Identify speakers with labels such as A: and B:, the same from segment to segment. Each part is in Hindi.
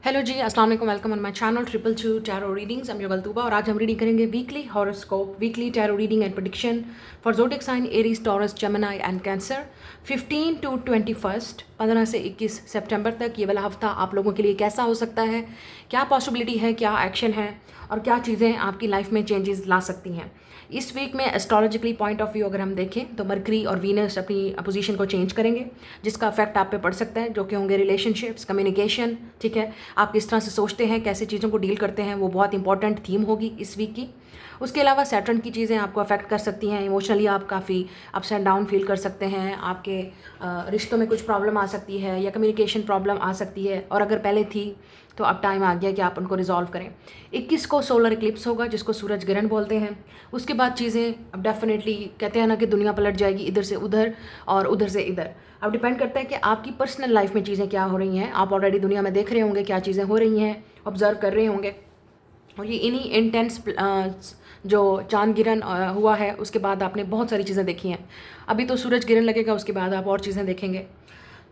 A: हेलो जी, अस्सलाम वालेकुम। Welcome on my channel triple two tarot readings. I'm your गलतूबा और आज हम रीडिंग करेंगे weekly horoscope, weekly tarot reading and prediction for zodiac sign Aries, Taurus, Gemini and Cancer 15 to 21, 15 से 21 सितंबर तक। ये वाला हफ्ता आप लोगों के लिए कैसा हो सकता है, क्या पॉसिबिलिटी है, क्या एक्शन है और क्या चीज़ें आपकी लाइफ में चेंजेस ला सकती हैं। इस वीक में एस्ट्रोलॉजिकली पॉइंट ऑफ व्यू अगर हम देखें तो मरकरी और वीनस अपनी पोजीशन को चेंज करेंगे, जिसका इफेक्ट आप पे पड़ सकता है, जो कि होंगे रिलेशनशिप्स, कम्युनिकेशन। ठीक है, आप किस तरह से सोचते हैं, कैसे चीज़ों को डील करते हैं, वो बहुत इंपॉर्टेंट थीम होगी इस वीक की। उसके अलावा सैटर्न की चीज़ें आपको अफेक्ट कर सकती हैं। इमोशनली आप काफ़ी अप्स एंड डाउन फील कर सकते हैं। आपके रिश्तों में कुछ प्रॉब्लम आ सकती है या कम्युनिकेशन प्रॉब्लम आ सकती है, और अगर पहले थी तो अब टाइम आ गया कि आप उनको रिजॉल्व करें। 21 को सोलर इक्लिप्स होगा, जिसको सूरज ग्रहण बोलते हैं। उसके बाद चीज़ें अब डेफिनेटली कहते हैं ना कि दुनिया पलट जाएगी, इधर से उधर और उधर से इधर। अब डिपेंड करता है कि आपकी पर्सनल लाइफ में चीज़ें क्या हो रही हैं। आप ऑलरेडी दुनिया में देख रहे होंगे क्या चीज़ें हो रही हैं, ऑब्जर्व कर रहे होंगे। और ये इन्हीं इंटेंस जो चांद गिरन हुआ है, उसके बाद आपने बहुत सारी चीज़ें देखी हैं। अभी तो सूरज गिरन लगेगा, उसके बाद आप और चीज़ें देखेंगे।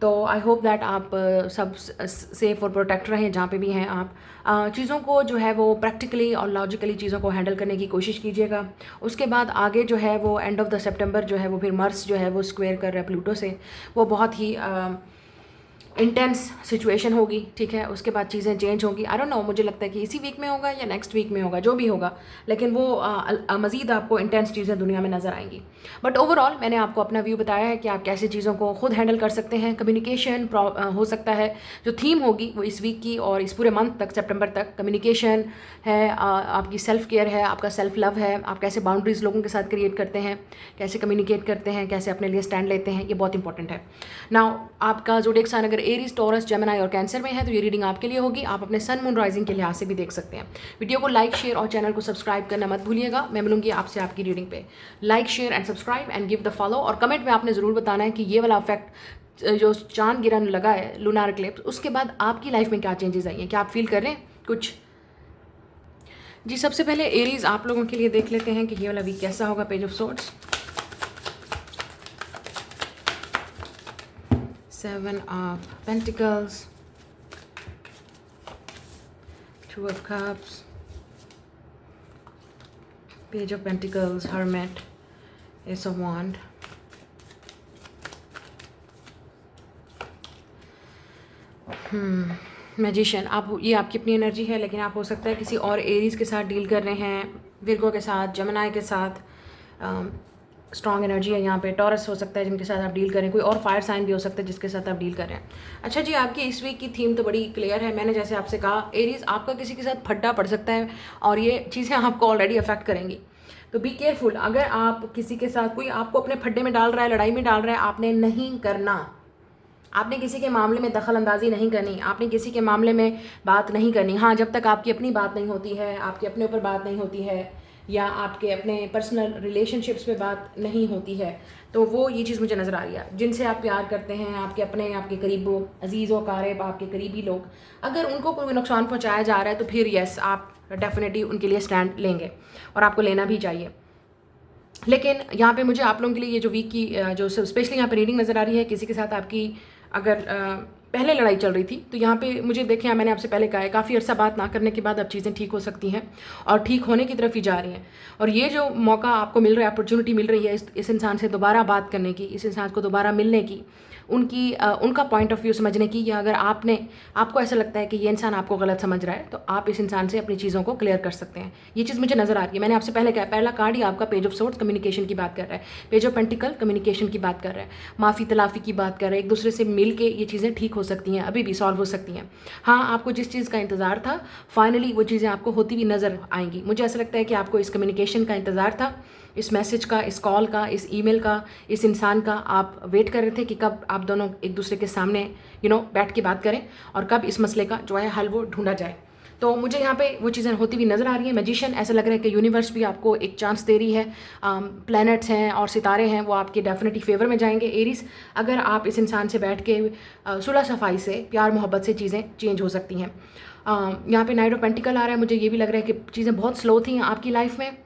A: तो आई होप दैट आप सब सेफ और प्रोटेक्ट रहें जहाँ पे भी हैं आप। चीज़ों को जो है वो प्रैक्टिकली और लॉजिकली चीज़ों को हैंडल करने की कोशिश कीजिएगा। उसके बाद आगे जो है वो एंड ऑफ द सितंबर जो है वो फिर मर्स जो है वो स्क्वायर कर रहा है प्लूटो से, वो बहुत ही इंटेंस सिचुएशन होगी। ठीक है, उसके बाद चीज़ें चेंज होंगी। आई डोंट नो, मुझे लगता है कि इसी वीक में होगा या नेक्स्ट वीक में होगा, जो भी होगा, लेकिन वो मज़ीद आपको इंटेंस चीज़ें दुनिया में नज़र आएंगी। बट ओवरऑल मैंने आपको अपना व्यू बताया है कि आप कैसे चीज़ों को खुद हैंडल कर सकते हैं। कम्युनिकेशन हो सकता है, जो थीम होगी वो इस वीक की और इस पूरे मंथ तक, सितंबर तक, कम्युनिकेशन है, आपकी सेल्फ केयर है, आपका सेल्फ लव है, आप कैसे बाउंड्रीज लोगों के साथ क्रिएट करते हैं, कैसे कम्युनिकेट करते हैं, कैसे अपने लिए स्टैंड लेते हैं, ये बहुत इंपॉर्टेंट है। नाउ आपका ज़ोडिएक साइन अगर एरीज, टॉरस, जेमिनी और कैंसर में है तो ये रीडिंग आपके लिए होगी। आप अपने सन, मून, राइजिंग के लिहाज से भी देख सकते हैं। वीडियो को लाइक, शेयर और चैनल को सब्सक्राइब करना मत भूलिएगा। मैं मिलूंगी आपसे आपकी रीडिंग पे। Like, share and subscribe and give the follow. और कमेंट में आपने ज़रूर बताना है कि ये वाला इफेक्ट जो चांद गिरन लगा है, लूनार इक्लिप्स, उसके बाद आपकी लाइफ में क्या चेंजेस आई हैं, क्या आप फील कर रहे हैं कुछ। जी, सबसे पहले एरीज आप लोगों के लिए देख लेते हैं कि ये वाला वीक कैसा होगा। Page of swords, 7 of Pentacles, 2 of Cups, Page of Pentacles, Hermit, Ace of Wand, magician. आप, ये आपकी अपनी एनर्जी है, लेकिन आप हो सकता है किसी और एरीज के साथ डील कर रहे हैं, विर्गो के साथ, जेमिनी के साथ। स्ट्रॉन्ग एनर्जी है यहाँ पे। टॉरस हो सकता है जिनके साथ आप डील करें, कोई और फायर साइन भी हो सकता है जिसके साथ आप डील कर रहे हैं। अच्छा जी, आपकी इस वीक की थीम तो बड़ी क्लियर है। मैंने जैसे आपसे कहा, एरीज आपका किसी के साथ फड्डा पड़ सकता है और ये चीज़ें आपको ऑलरेडी अफेक्ट करेंगी, तो बी केयरफुल। अगर आप किसी के साथ, कोई आपको अपने फड्डे में डाल रहा है, लड़ाई में डाल रहा है, आपने नहीं करना। आपने किसी के मामले में दखल अंदाजी नहीं करनी, आपने किसी के मामले में बात नहीं करनी। हाँ, जब तक आपकी अपनी बात नहीं होती है, आपके अपने ऊपर बात नहीं होती है, या आपके अपने पर्सनल रिलेशनशिप्स पे बात नहीं होती है, तो वो ये चीज़ मुझे नज़र आ रही है। जिनसे आप प्यार करते हैं, आपके अपने, आपके करीबो अजीज़ व क़ारिब, आपके करीबी लोग, अगर उनको कोई नुकसान पहुँचाया जा रहा है तो फिर यस, आप डेफिनेटली उनके लिए स्टैंड लेंगे और आपको लेना भी चाहिए। लेकिन यहाँ पे मुझे आप लोगों के लिए ये जो वीक की जो स्पेशली यहाँ पे रीडिंग नज़र आ रही है, किसी के साथ आपकी अगर पहले लड़ाई चल रही थी, तो यहाँ पे मुझे देखें, मैंने आपसे पहले कहा है, काफ़ी अर्सा बात ना करने के बाद अब चीज़ें ठीक हो सकती हैं और ठीक होने की तरफ ही जा रही हैं। और ये जो मौका आपको मिल रहा है, अपॉर्चुनिटी मिल रही है इस इंसान से दोबारा बात करने की, इस इंसान को दोबारा मिलने की, उनका पॉइंट ऑफ व्यू समझने की, या अगर आपको ऐसा लगता है कि ये इंसान आपको गलत समझ रहा है, तो आप इस इंसान से अपनी चीज़ों को क्लियर कर सकते हैं। ये चीज़ मुझे नज़र आ रही है। मैंने आपसे पहले कहा, पहला कार्ड ही आपका पेज ऑफ सोर्ड्स कम्युनिकेशन की बात कर रहा है, पेज ऑफ पेंटिकल कम्युनिकेशन की बात कर रहा है, माफ़ी तलाफ़ी की बात कर रहा है। एक दूसरे से मिल के ये चीज़ें ठीक हो सकती हैं, अभी भी सॉल्व हो सकती हैं। हाँ, आपको जिस चीज़ का इंतज़ार था, फाइनली वो चीज़ें आपको होती हुई नज़र आएंगी। मुझे ऐसा लगता है कि आपको इस कम्युनिकेशन का इंतज़ार था, इस मैसेज का, इस कॉल का, इस ईमेल का, इस इंसान का। आप वेट कर रहे थे कि कब आप दोनों एक दूसरे के सामने बैठ के बात करें और कब इस मसले का जो है हल वो ढूंढा जाए। तो मुझे यहाँ पे वो चीज़ें होती हुई नज़र आ रही हैं। मैजिशियन, ऐसा लग रहा है कि यूनिवर्स भी आपको एक चांस दे रही है। प्लैनेट्स हैं और सितारे हैं, वो आपके डेफिनेटली फेवर में जाएंगे। एरीज, अगर आप इस इंसान से बैठ के सुलह सफाई से, प्यार मोहब्बत से चीज़ें चेंज हो सकती हैं। यहाँ पे नाइट ऑफ पेंटिकल आ रहा है। मुझे ये भी लग रहा है कि चीज़ें बहुत स्लो थी आपकी लाइफ में,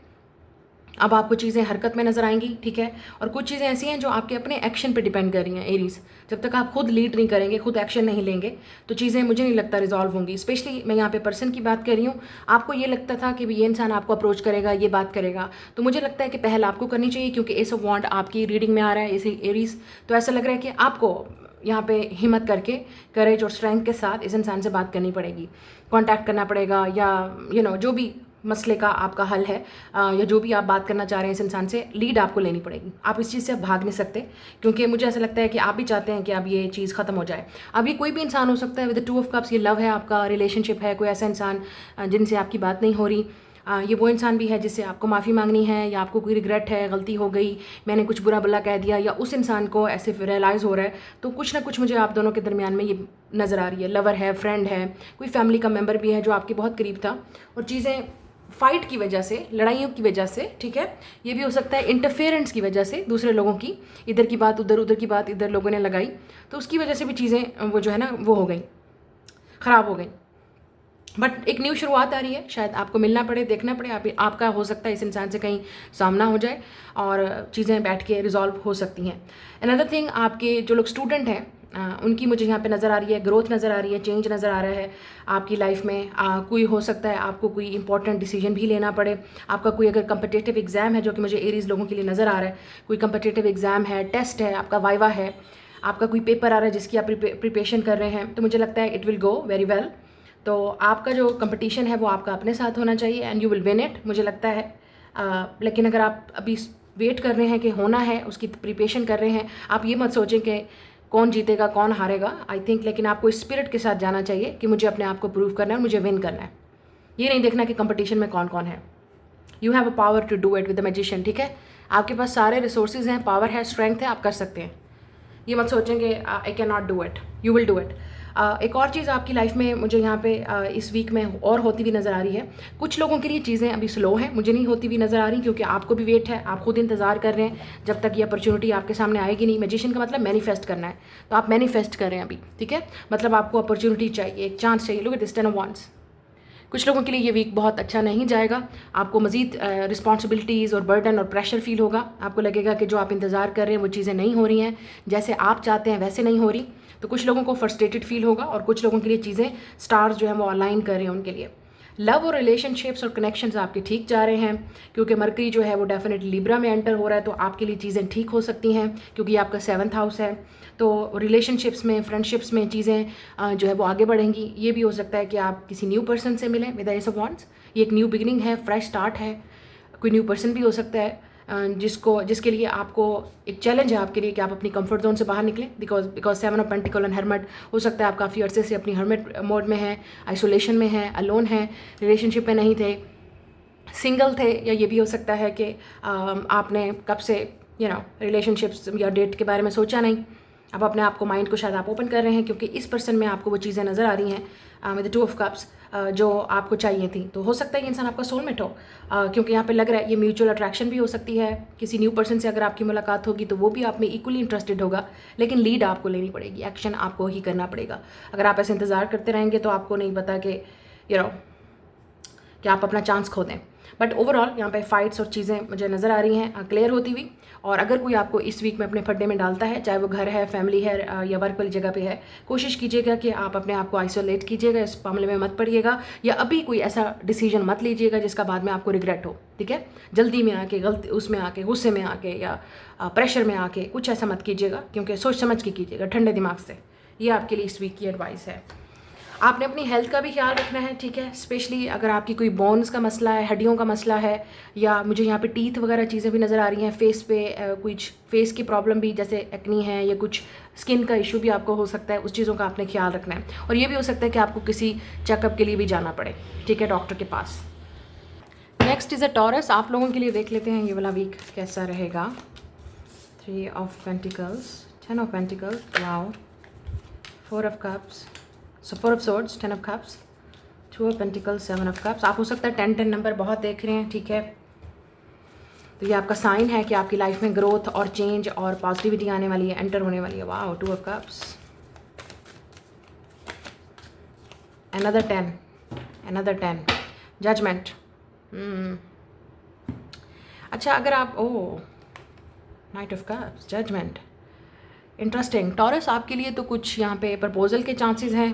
A: अब आपको चीज़ें हरकत में नज़र आएंगी, ठीक है। और कुछ चीज़ें ऐसी हैं जो आपके अपने एक्शन पे डिपेंड कर रही हैं एरीज। जब तक आप खुद लीड नहीं करेंगे, खुद एक्शन नहीं लेंगे, तो चीज़ें मुझे नहीं लगता रिजॉल्व होंगी। स्पेशली मैं यहाँ पे पर्सन की बात कर रही हूँ। आपको ये लगता था कि ये इंसान आपको अप्रोच करेगा, ये बात करेगा, तो मुझे लगता है कि पहल आपको करनी चाहिए, क्योंकि एस ऑफ वॉन्ड आपकी रीडिंग में आ रहा है इसी एरीज। तो ऐसा लग रहा है कि आपको यहाँ पे हिम्मत करके, करेज और स्ट्रेंथ के साथ इस इंसान से बात करनी पड़ेगी, कांटेक्ट करना पड़ेगा, या जो भी मसले का आपका हल है, या जो भी आप बात करना चाह रहे हैं इस इंसान से, लीड आपको लेनी पड़ेगी। आप इस चीज़ से भाग नहीं सकते, क्योंकि मुझे ऐसा लगता है कि आप भी चाहते हैं कि अब ये चीज़ ख़त्म हो जाए। अब ये कोई भी इंसान हो सकता है विद 2 ऑफ कप्स, ये लव है, आपका रिलेशनशिप है, कोई ऐसा इंसान जिनसे आपकी बात नहीं हो रही। ये वो इंसान भी है जिससे आपको माफ़ी मांगनी है, या आपको कोई रिग्रेट है, गलती हो गई, मैंने कुछ बुरा भला कह दिया, या उस इंसान को ऐसे रियलाइज़ हो रहा है। तो कुछ ना कुछ मुझे आप दोनों के दरमियान में ये नज़र आ रही है। लवर है, फ्रेंड है, कोई फैमिली का मेम्बर भी है जो आपके बहुत करीब था, और चीज़ें फाइट की वजह से, लड़ाइयों की वजह से, ठीक है, ये भी हो सकता है इंटरफेरेंस की वजह से, दूसरे लोगों की, इधर की बात उधर, उधर की बात इधर लोगों ने लगाई, तो उसकी वजह से भी चीज़ें वो जो है ना वो हो गई, ख़राब हो गई। बट एक न्यू शुरुआत आ रही है, शायद आपको मिलना पड़े, देखना पड़े, आपका हो सकता है इस इंसान से कहीं सामना हो जाए और चीज़ें बैठ के रिजॉल्व हो सकती हैं। अनदर थिंग, आपके जो लोग स्टूडेंट हैं उनकी मुझे यहाँ पे नज़र आ रही है, ग्रोथ नज़र आ रही है, चेंज नज़र आ रहा है आपकी लाइफ में। कोई हो सकता है आपको कोई इंपॉर्टेंट डिसीजन भी लेना पड़े। आपका कोई अगर कंपटिटिव एग्ज़ाम है, जो कि मुझे एरीज लोगों के लिए नज़र आ रहा है, कोई कंपटिटिव एग्ज़ाम है, टेस्ट है, आपका वाइवा है, आपका कोई पेपर आ रहा है जिसकी आप प्रिपरेशन कर रहे हैं, तो मुझे लगता है it will go very well. तो आपका जो कंपटीशन है वो आपका अपने साथ होना चाहिए, and you will win it, मुझे लगता है। लेकिन अगर आप अभी वेट कर रहे हैं कि होना है, उसकी प्रिपरेशन कर रहे हैं, आप ये मत सोचें कि कौन जीतेगा कौन हारेगा, आई थिंक। लेकिन आपको स्पिरिट के साथ जाना चाहिए कि मुझे अपने आप को प्रूव करना है और मुझे विन करना है। ये नहीं देखना कि कंपटीशन में कौन कौन है। You have a power to do it with the magician, ठीक है। आपके पास सारे रिसोर्सेज हैं, पावर है, स्ट्रेंथ है, आप कर सकते हैं। ये मत सोचेंगे I can not do it, you will do it. एक और चीज़ आपकी लाइफ में मुझे यहाँ पे इस वीक में और होती हुई नज़र आ रही है। कुछ लोगों के लिए चीज़ें अभी स्लो हैं, मुझे नहीं होती हुई नज़र आ रही, क्योंकि आपको भी वेट है, आप खुद इंतज़ार कर रहे हैं जब तक ये अपॉर्चुनिटी आपके सामने आएगी नहीं। मैजिशियन का मतलब मैनिफेस्ट करना है, तो आप मैनिफेस्ट कर रहे हैं अभी, ठीक है। मतलब आपको अपॉर्चुनिटी चाहिए, एक चांस चाहिए। Look at this 10 of wands. कुछ लोगों के लिए ये वीक बहुत अच्छा नहीं जाएगा। आपको मज़ीद रिस्पॉन्सिबिलिटीज़ और बर्डन और प्रेशर फील होगा। आपको लगेगा कि जो आप इंतज़ार कर रहे हैं वो चीज़ें नहीं हो रही हैं, जैसे आप चाहते हैं वैसे नहीं हो रही। तो कुछ लोगों को फ्रस्ट्रेटेड फील होगा, और कुछ लोगों के लिए चीज़ें स्टार्स जो है वो अलाइन कर रहे हैं उनके लिए। लव और रिलेशनशिप्स और कनेक्शंस आपके ठीक जा रहे हैं, क्योंकि मरकरी जो है वो डेफिनेटली लिब्रा में एंटर हो रहा है, तो आपके लिए चीज़ें ठीक हो सकती हैं, क्योंकि आपका 7th हाउस है। तो रिलेशनशिप्स में, फ्रेंडशिप्स में चीज़ें जो है वो आगे बढ़ेंगी। ये भी हो सकता है कि आप किसी न्यू पर्सन से मिलें विद एस ऑफ वांड्स। ये एक न्यू बिगिनिंग है, फ्रेश स्टार्ट है। कोई न्यू पर्सन भी हो सकता है जिसके लिए आपको एक चैलेंज है आपके लिए कि आप अपनी कंफर्ट जोन से बाहर निकलें, because 7 of pentacle and hermit हो सकता है आप काफ़ी अरसे से अपनी हर्मिट मोड में हैं, आइसोलेशन में हैं, अलोन हैं, रिलेशनशिप में नहीं थे, सिंगल थे, या ये भी हो सकता है कि आपने कब से रिलेशनशिप्स या डेट के बारे में सोचा नहीं। अब अपने आप को, माइंड को शायद आप ओपन कर रहे हैं, क्योंकि इस पर्सन में आपको वो चीज़ें नज़र आ रही हैं विद 2 ऑफ कप्स जो आपको चाहिए थी। तो हो सकता है ये इंसान आपका सोलमेट हो, क्योंकि यहाँ पे लग रहा है ये म्यूचुअल अट्रैक्शन भी हो सकती है। किसी न्यू पर्सन से अगर आपकी मुलाकात होगी तो वो भी आप में इक्वली इंटरेस्टेड होगा, लेकिन लीड आपको लेनी पड़ेगी, एक्शन आपको ही करना पड़ेगा। अगर आप ऐसे इंतज़ार करते रहेंगे तो आपको नहीं पता कि कि आप अपना चांस खो दें। बट ओवरऑल यहाँ पे फाइट्स और चीज़ें मुझे नज़र आ रही हैं क्लियर होती हुई। और अगर कोई आपको इस वीक में अपने फड्डे में डालता है, चाहे वो घर है, फैमिली है, या वर्क वाली जगह पे है, कोशिश कीजिएगा कि आप अपने आप को आइसोलेट कीजिएगा, इस मामले में मत पड़िएगा, या अभी कोई ऐसा डिसीजन मत लीजिएगा जिसका बाद में आपको रिग्रेट हो, ठीक है। जल्दी में आके, गलती उसमें आके, गुस्से में आके, या प्रेशर में आके कुछ ऐसा मत कीजिएगा, क्योंकि सोच समझ के कीजिएगा, ठंडे दिमाग से। ये आपके लिए इस वीक की एडवाइस है। आपने अपनी हेल्थ का भी ख्याल रखना है, ठीक है। स्पेशली अगर आपकी कोई बोन्स का मसला है, हड्डियों का मसला है, या मुझे यहाँ पे टीथ वगैरह चीज़ें भी नज़र आ रही हैं, फेस पे कुछ फेस की प्रॉब्लम भी, जैसे एक्नी है, या कुछ स्किन का इशू भी आपको हो सकता है, उस चीज़ों का आपने ख्याल रखना है। और ये भी हो सकता है कि आपको किसी चेकअप के लिए भी जाना पड़े, ठीक है, डॉक्टर के पास। Next is a Taurus. आप लोगों के लिए देख लेते हैं ये वाला वीक कैसा रहेगा। 3 of pentacles, 10 of pentacles, wow, 4 of cups, so 4 of swords, 10 of cups, 2 of pentacles, 7 of cups. आप हो सकता है 10 नंबर बहुत देख रहे हैं, ठीक है। तो ये आपका साइन है कि आपकी लाइफ में ग्रोथ और चेंज और पॉजिटिविटी आने वाली है, एंटर होने वाली है। Wow, 2 of cups, another 10, judgement. अच्छा, अच्छा, अगर आप knight of cups, judgement, interesting. Taurus, आपके लिए तो कुछ यहाँ पे प्रपोजल के चांसेस हैं,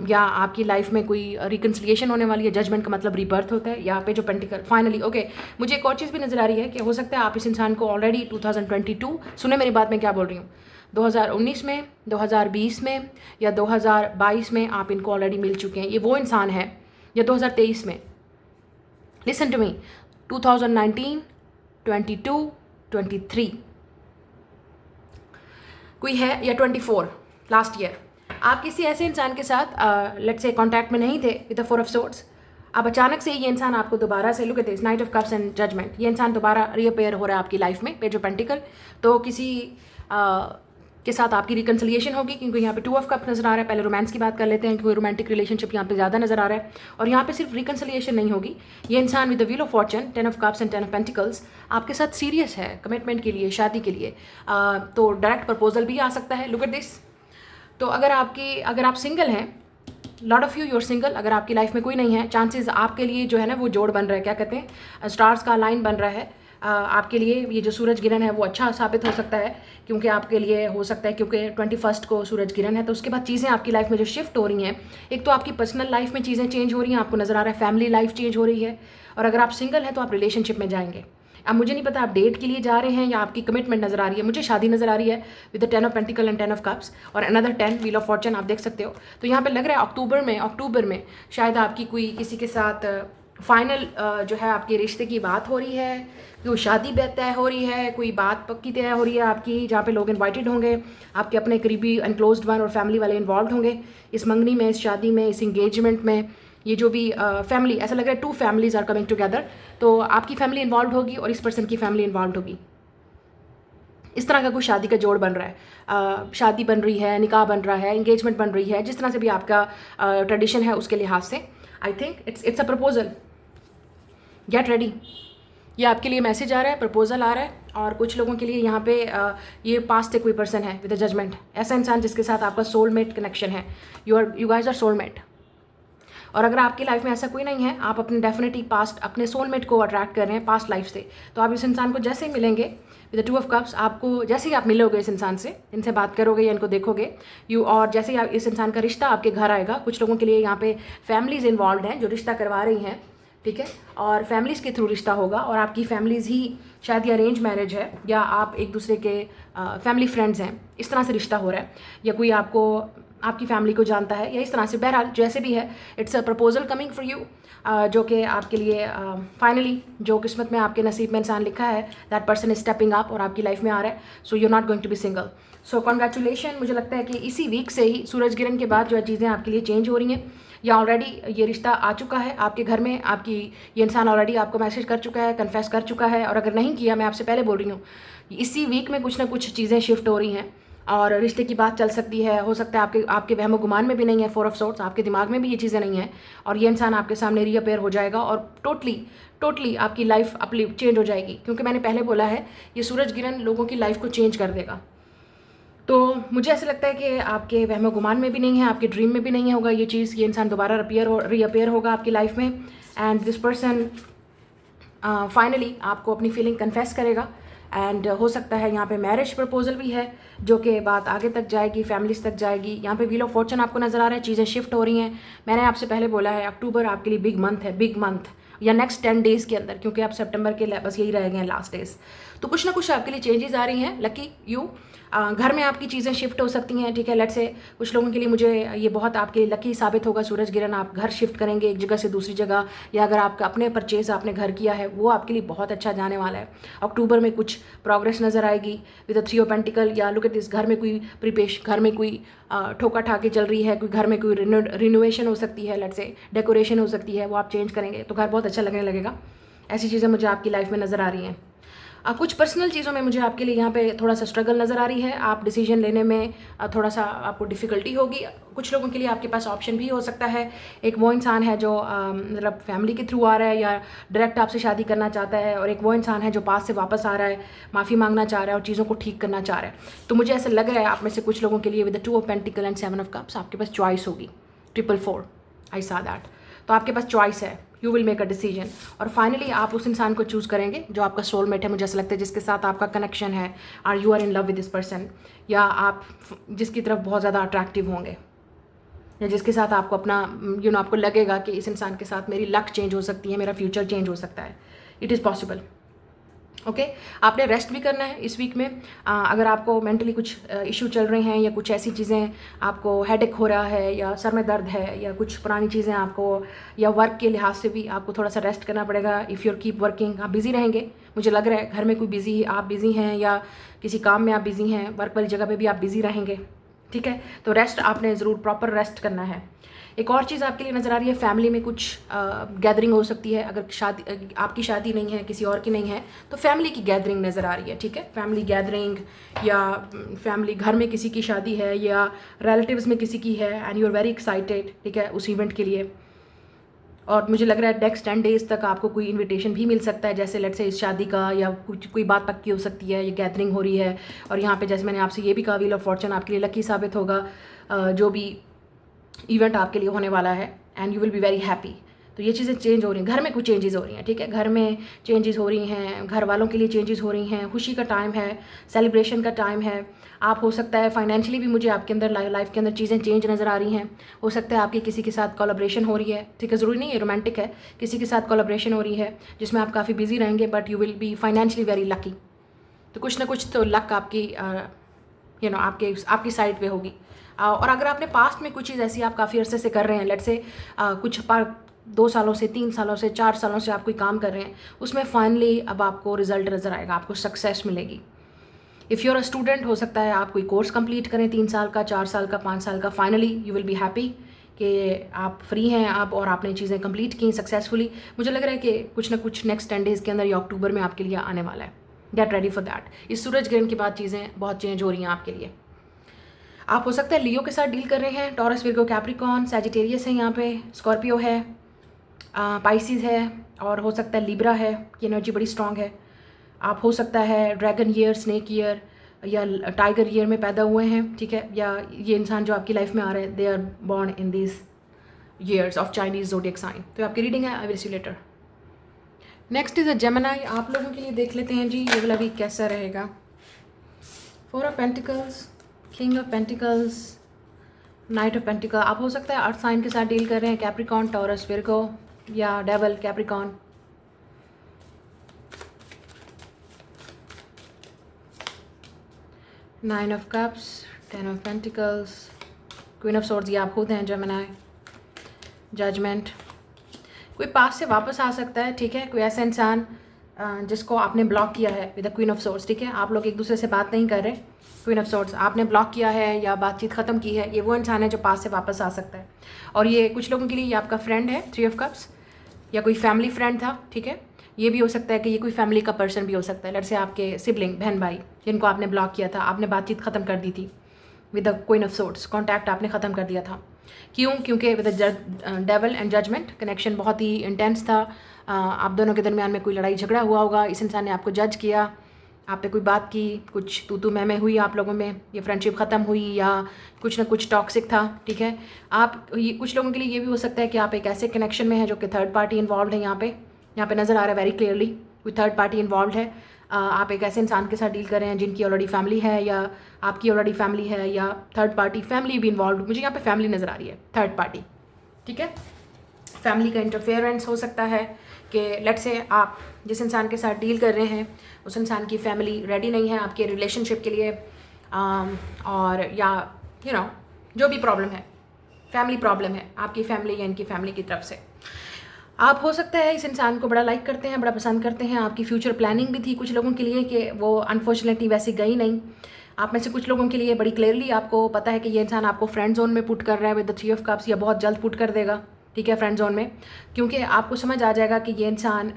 A: या आपकी लाइफ में कोई रिकन्सिलिएशन होने वाली है। जजमेंट का मतलब रीबर्थ होता है। यहाँ पे जो पेंटिकल फाइनली, ओके, मुझे एक और चीज़ भी नज़र आ रही है कि हो सकता है आप इस इंसान को ऑलरेडी 2022, सुने मेरी बात, मैं क्या बोल रही हूँ, 2019 में, 2020 में या 2022 में आप इनको ऑलरेडी मिल चुके हैं। ये वो इंसान है, या 2023 में, लिसन टू मी, 2019, 22, 23 कोई है, या 24 लास्ट ईयर आप किसी ऐसे इंसान के साथ लेट्स से कॉन्टैक्ट में नहीं थे विद द 4 ऑफ सोर्ड्स। अब अचानक से ये इंसान आपको दोबारा से, look at this, knight of cups and judgement, ये इंसान दोबारा रीअपेयर हो रहा है आपकी लाइफ में, पेज ऑफ पेंटिकल। तो किसी के साथ आपकी रिकन्सिलिएशन होगी, क्योंकि यहाँ पे 2 ऑफ कप नजर आ रहा है। पहले रोमांस की बात कर लेते हैं, क्योंकि रोमांटिक रिलेशनशिप यहाँ पे ज़्यादा नजर आ रहा है। और यहाँ पे सिर्फ रिकन्सिलिएशन नहीं होगी, ये इंसान with the wheel of Fortune, 10 of cups and 10 of pentacles आपके साथ सीरियस है कमिटमेंट के लिए, शादी के लिए। तो डायरेक्ट प्रपोजल भी आ सकता है, लुक एट दिस। तो अगर आप सिंगल हैं, लॉट ऑफ यू सिंगल, अगर आपकी लाइफ में कोई नहीं है, चांसेस आपके लिए जो है ना वो जोड़ बन रहा है, क्या कहते हैं, स्टार्स का लाइन बन रहा है आपके लिए। ये जो सूरज गिरहन है वो अच्छा साबित हो सकता है, क्योंकि आपके लिए हो सकता है, क्योंकि 21 को सूरज गिरहन है। तो उसके बाद चीज़ें आपकी लाइफ में जो शिफ्ट हो रही हैं, एक तो आपकी पर्सनल लाइफ में चीज़ें चेंज हो रही हैं, आपको नज़र आ रहा है फैमिली लाइफ चेंज हो रही है। और अगर आप सिंगल हैं तो आप रिलेशनशिप में जाएंगे। अब मुझे नहीं पता आप डेट के लिए जा रहे हैं या आपकी कमिटमेंट नज़र आ रही है। मुझे शादी नज़र आ रही है with the 10 of pentacle and 10 of cups और अनदर 10 व्हील ऑफ फॉर्चून, आप देख सकते हो। तो यहाँ पे लग रहा है अक्टूबर में शायद आपकी कोई किसी के साथ फाइनल जो है आपके रिश्ते की बात हो रही है, कोई शादी तय हो रही है, कोई बात पक्की तय हो रही है आपकी, जहाँ पे लोग इन्वाइटेड होंगे, आपके अपने करीबी एनक्लोज्ड वन और फैमिली वाले इन्वॉल्व होंगे इस मंगनी में, इस शादी में, इस इंगेजमेंट में। ये जो भी फैमिली, ऐसा लग रहा है 2 फैमिलीज आर कमिंग टुगेदर। तो आपकी फैमिली इन्वॉल्व होगी और इस पर्सन की फैमिली इन्वॉल्व होगी। इस तरह का कोई शादी का जोड़ बन रहा है, शादी बन रही है, निकाह बन रहा है, इंगेजमेंट बन रही है, जिस तरह से भी आपका ट्रेडिशन है उसके लिहाज से। I think it's a proposal, get ready. ये आपके लिए मैसेज आ रहा है, प्रपोजल आ रहा है। और कुछ लोगों के लिए यहाँ पे ये पास्ट से कोई पर्सन है विद अ जजमेंट, ऐसा इंसान जिसके साथ आपका सोलमेट कनेक्शन है। You guys are soulmate. और अगर आपकी लाइफ में ऐसा कोई नहीं है, आप अपने डेफिनेटली पास्ट, अपने सोलमेट को अट्रैक्ट कर रहे हैं पास्ट लाइफ से, तो आप इस इंसान को जैसे ही मिलेंगे विद द 2 ऑफ कप्स, आपको जैसे ही आप मिलोगे इस इंसान से, इनसे बात करोगे या इनको देखोगे और जैसे ही आप इस इंसान का रिश्ता आपके घर आएगा। कुछ लोगों के लिए यहाँ पे फैमिलीज इन्वॉल्व हैं जो रिश्ता करवा रही हैं, ठीक है, और फैमिलीज़ के थ्रू रिश्ता होगा। और आपकी फैमिलीज़ ही शायद ये अरेंज मैरिज है, या आप एक दूसरे के फैमिली फ्रेंड्स हैं, इस तरह से रिश्ता हो रहा है, या कोई आपकी फैमिली को जानता है, या इस तरह से। बहरहाल जैसे भी है, it's a proposal coming for you, जो कि आपके लिए फाइनली जो किस्मत में आपके नसीब में इंसान लिखा है, that person is stepping up और आपकी लाइफ में आ रहा है। So you are not going to be single. So congratulation. मुझे लगता है कि इसी वीक से ही, सूरज गिरहन के बाद जो है चीज़ें आपके लिए चेंज हो रही हैं, या ऑलरेडी ये रिश्ता आ चुका है आपके घर में। ये इंसान ऑलरेडी आपको मैसेज कर चुका है, कन्फेस कर चुका है, और अगर नहीं किया, मैं आपसे पहले बोल रही हूँ, इसी वीक में कुछ ना कुछ चीज़ें शिफ्ट हो रही हैं और रिश्ते की बात चल सकती है। हो सकता है आपके वहमो गुमान में भी नहीं है 4 ऑफ सोर्ड्स, आपके दिमाग में भी ये चीज़ें नहीं हैं, और ये इंसान आपके सामने रीअपेयर हो जाएगा और टोटली आपकी लाइफ अपनी चेंज हो जाएगी। क्योंकि मैंने पहले बोला है, ये सूरज गिरहन लोगों की लाइफ को चेंज कर देगा। तो मुझे ऐसा लगता है कि आपके वहमो गुमान में भी नहीं है, आपके ड्रीम में भी नहीं होगा ये चीज़। ये इंसान दोबारा रीअपेयर होगा आपकी लाइफ में, एंड दिस पर्सन फाइनली आपको अपनी फीलिंग कन्फेस करेगा। एंड हो सकता है यहाँ पे मैरिज प्रपोजल भी है, जो कि बात आगे तक जाएगी, फैमिलीज तक जाएगी। यहाँ पे व्हील ऑफ फॉर्चून आपको नज़र आ रहा है, चीज़ें शिफ्ट हो रही हैं। मैंने आपसे पहले बोला है, अक्टूबर आपके लिए बिग मंथ है, बिग मंथ, या नेक्स्ट 10 डेज़ के अंदर, क्योंकि आप सितंबर के बस यही रह गए हैं लास्ट डेज। तो कुछ ना कुछ आपके लिए चेंजेस आ रही हैं। लकी यू, घर में आपकी चीज़ें शिफ्ट हो सकती हैं, ठीक है। लेट्स से कुछ लोगों के लिए मुझे ये बहुत आपके लकी साबित होगा, सूरज गिरहन, आप घर शिफ्ट करेंगे एक जगह से दूसरी जगह, या अगर आपका अपने परचेज आपने घर किया है, वो आपके लिए बहुत अच्छा जाने वाला है। अक्टूबर में कुछ प्रोग्रेस नज़र आएगी विद 3 ऑफ पेंटिकल, या लुक एट दिस, घर में कोई घर में कोई ठोका ठाके चल रही है, कोई घर में कोई रिनोवेशन हो सकती है, लेट्स से डेकोरेशन हो सकती है, वो आप चेंज करेंगे तो घर बहुत अच्छा लगने लगेगा। ऐसी चीज़ें मुझे आपकी लाइफ में नज़र आ रही हैं। कुछ पर्सनल चीज़ों में मुझे आपके लिए यहाँ पे थोड़ा सा स्ट्रगल नज़र आ रही है। आप डिसीजन लेने में थोड़ा सा आपको डिफ़िकल्टी होगी। कुछ लोगों के लिए आपके पास ऑप्शन भी हो सकता है। एक वो इंसान है जो मतलब फैमिली के थ्रू आ रहा है या डायरेक्ट आपसे शादी करना चाहता है, और एक वो इंसान है जो पास से वापस आ रहा है, माफ़ी मांगना चाह रहा है और चीज़ों को ठीक करना चाह रहा है। तो मुझे ऐसा लग रहा है आप में से कुछ लोगों के लिए with 2 of pentacle and 7 of cups आपके पास चॉइस होगी। 444, आई सा दैट। तो आपके पास चॉइस है, you will make a decision और फाइनली आप उस इंसान को चूज़ करेंगे जो आपका सोलमेट है, मुझे ऐसा लगता है, जिसके साथ आपका कनेक्शन है, are you are in love with this person, या आप जिसकी तरफ बहुत ज़्यादा अट्रैक्टिव होंगे, या जिसके साथ आपको अपना आपको लगेगा कि इस इंसान के साथ मेरी लक चेंज हो सकती है, मेरा फ्यूचर चेंज हो सकता है। It is possible. ओके आपने रेस्ट भी करना है इस वीक में। अगर आपको मेंटली कुछ इशू चल रहे हैं या कुछ ऐसी चीज़ें, आपको हेडेक हो रहा है या सर में दर्द है या कुछ पुरानी चीज़ें आपको, या वर्क के लिहाज से भी आपको थोड़ा सा रेस्ट करना पड़ेगा। इफ़ यूर कीप वर्किंग, आप बिज़ी रहेंगे, मुझे लग रहा है घर में कोई बिज़ी, आप बिज़ी हैं या किसी काम में आप बिज़ी हैं, वर्क वाली जगह पर भी आप बिज़ी रहेंगे, ठीक है। तो रेस्ट आपने ज़रूर प्रॉपर रेस्ट करना है। एक और चीज़ आपके लिए नज़र आ रही है, फैमिली में कुछ गैदरिंग हो सकती है। अगर शादी, आपकी शादी नहीं है, किसी और की नहीं है, तो फैमिली की गैदरिंग नज़र आ रही है, ठीक है। फैमिली गैदरिंग या फैमिली घर में किसी की शादी है या रिलेटिव्स में किसी की है and you are very excited, ठीक है, उस इवेंट के लिए। और मुझे लग रहा है नेक्स्ट 10 डेज़ तक आपको कोई इनविटेशन भी मिल सकता है, जैसे लेट्स से इस शादी का, या कुछ कोई बात पक्की हो सकती है, ये गैदरिंग हो रही है। और यहाँ पे जैसे मैंने आपसे ये भी कहा, व्हील ऑफ फॉर्चून आपके लिए लकी साबित होगा, जो भी इवेंट आपके लिए होने वाला है, and you will be very happy. तो ये चीज़ें चेंज हो रही हैं, घर में कुछ चेंजेस हो रही हैं, ठीक है, घर में चेंजेस हो रही हैं, घर वालों के लिए चेंजेस हो रही हैं, खुशी का टाइम है, सेलिब्रेशन का टाइम है। आप हो सकता है फाइनेंशियली भी मुझे आपके अंदर लाइफ के अंदर चीज़ें चेंज नज़र आ रही हैं। हो सकता है आपकी किसी के साथ कोलैबोरेशन हो रही है, ठीक है, ज़रूरी नहीं है रोमांटिक है, किसी के साथ कोलैबोरेशन हो रही है जिसमें आप काफ़ी बिजी रहेंगे, but you will be financially very lucky. तो कुछ ना कुछ तो लक आपकी आपकी साइड पे होगी। और अगर आपने पास्ट में कुछ चीज़ ऐसी आप काफ़ी अरसे से कर रहे हैं, लेट से कुछ 2 सालों से, 3 सालों से, 4 सालों से आप कोई काम कर रहे हैं, उसमें फाइनली अब आपको रिजल्ट नज़र आएगा, आपको सक्सेस मिलेगी। इफ़ यूर अ स्टूडेंट, हो सकता है आप कोई कोर्स कंप्लीट करें 3 साल का, 4 साल का, 5 साल का, finally you will be happy कि आप फ्री हैं आप और आपने चीज़ें कंप्लीट की सक्सेसफुली। मुझे लग रहा है कि कुछ ना कुछ नेक्स्ट 10 डेज़ के अंदर या अक्टूबर में आपके लिए आने वाला है। Get ready for that. इस सूरज ग्रहण के बाद चीज़ें बहुत चेंज हो रही हैं आपके लिए। आप हो सकता है लियो के साथ डील कर रहे हैं, टॉरस, विर्गो, कैप्रिकॉन, सैजिटेरियस है, यहाँ पे स्कॉर्पियो है, पाइसिस है, और हो सकता है लिब्रा है, ये एनर्जी बड़ी स्ट्रांग है। आप हो सकता है ड्रैगन ईयर, स्नेक ईयर या टाइगर ईयर में पैदा हुए हैं, ठीक है, या ये इंसान जो आपकी लाइफ में आ रहे हैं, they are born in this years of Chinese zodiac sign. तो आपकी रीडिंग है, I will see you later. Next is a Gemini. आप लोगों के लिए देख लेते हैं जी ये वाला वीक कैसा रहेगा। 4 of pentacles, king of pentacles, night of pentacle. आप हो सकता है अर्थ साइन के साथ डील कर रहे हैं, कैप्रिकॉन, टॉरस, विर्गो या devil, Capricorn. Nine of cups, 10 of pentacles, queen of swords, ये आप खुद हैं जेमिनी। जजमेंट। कोई पास से वापस आ सकता है, ठीक है, कोई ऐसा इंसान जिसको आपने ब्लॉक किया है with the queen of swords, ठीक है, आप लोग एक दूसरे से बात नहीं कर रहे, क्वीन ऑफ सोर्ड्स आपने ब्लॉक किया है या बातचीत ख़त्म की है, ये वो इंसान है जो पास से वापस आ सकता है। और ये कुछ लोगों के लिए ये आपका फ्रेंड है, 3 ऑफ कप्स, या कोई फैमिली फ्रेंड था, ठीक है। ये भी हो सकता है कि ये कोई फैमिली का पर्सन भी हो सकता है, लेट्स से आपके सिबलिंग, बहन भाई, जिनको आपने ब्लॉक किया था, आपने बातचीत ख़त्म कर दी थी with the queen of swords, contact आपने ख़त्म कर दिया था। क्यों? क्योंकि with the devil and judgement connection बहुत ही इंटेंस था। आप दोनों के दरमियान में कोई लड़ाई झगड़ा हुआ होगा, इस इंसान ने आपको जज किया, आप पे कोई बात की, कुछ तू मैं हुई आप लोगों में, ये फ्रेंडशिप ख़त्म हुई या कुछ ना कुछ टॉक्सिक था, ठीक है। आप ये कुछ लोगों के लिए ये भी हो सकता है कि आप एक ऐसे कनेक्शन में है जो कि थर्ड पार्टी इन्वॉल्व है। यहाँ पे नज़र आ रहा है वेरी क्लियरली कोई थर्ड पार्टी इन्वॉल्व है। आप एक ऐसे इंसान के साथ डील कर रहे हैं जिनकी ऑलरेडी फैमिली है या आपकी ऑलरेडी फैमिली है, या थर्ड पार्टी फैमिली भी इन्वॉल्व, मुझे यहाँ पे फैमिली नज़र आ रही है, थर्ड पार्टी, ठीक है। फैमिली का इंटरफेरेंस हो सकता है कि लेट्स से आप जिस इंसान के साथ डील कर रहे हैं उस इंसान की फैमिली रेडी नहीं है आपके रिलेशनशिप के लिए, और या जो भी प्रॉब्लम है, फैमिली प्रॉब्लम है आपकी फैमिली या इनकी फैमिली की तरफ से। आप हो सकता है इस इंसान को बड़ा लाइक करते हैं, बड़ा पसंद करते हैं, आपकी फ्यूचर प्लानिंग भी थी कुछ लोगों के लिए कि वो अनफॉर्चुनेटली वैसे गई नहीं। आप में से कुछ लोगों के लिए बड़ी क्लियरली आपको पता है कि ये इंसान आपको फ्रेंड जोन में पुट कर रहा है विद द 3 ऑफ कप्स, या बहुत जल्द पुट कर देगा, ठीक है, फ्रेंड जोन में, क्योंकि आपको समझ आ जाएगा कि ये इंसान,